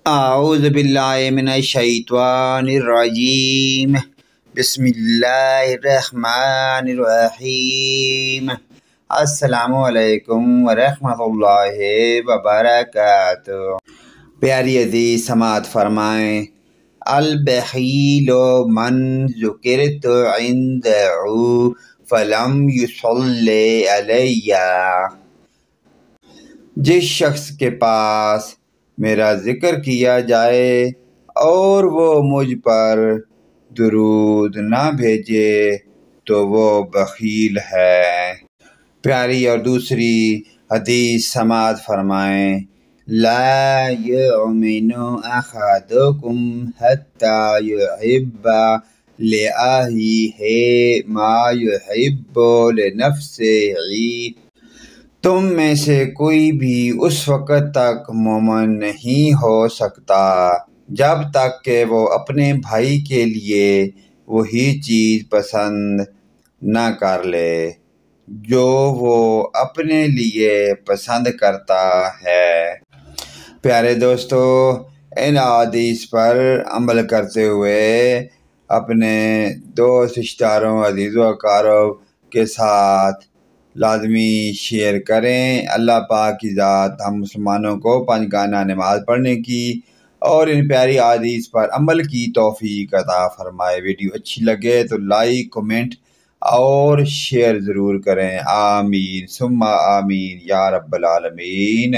اعوذ باللہ من الشیطان الرجیم بسم اللہ الرحمن الرحیم السلام علیکم ورحمۃ اللہ وبرکاتہ۔ پیاری عزیز سماعت فرمائیں، البخیل من ذکرت عنده فلم یصلی علی۔ جس شخص کے پاس میرا ذکر کیا جائے اور وہ مجھ پر درود نہ بھیجے تو وہ بخیل ہے۔ پیاری اور دوسری حدیث سماعت فرمائیں، لا یؤمن احدکم حتی یحب لأخیہ ما یحب لنفسہ۔ تم میں سے کوئی بھی اس وقت تک مومن نہیں ہو سکتا جب تک کہ وہ اپنے بھائی کے لیے وہی چیز پسند نہ کر لے جو وہ اپنے لیے پسند کرتا ہے۔ پیارے دوستو، ان احادیث پر عمل کرتے ہوئے اپنے دوست، رشتہ داروں، عزیز و اقارب کے ساتھ لازمی شیئر کریں۔ اللہ پاک کی ذات ہم مسلمانوں کو 5 گانا نماز پڑھنے کی اور ان پیاری احادیث پر عمل کی توفیق عطا فرمائے۔ ویڈیو اچھی لگے تو لائک، کمنٹ اور شیئر ضرور کریں۔ آمین ثم آمین یا رب العالمین۔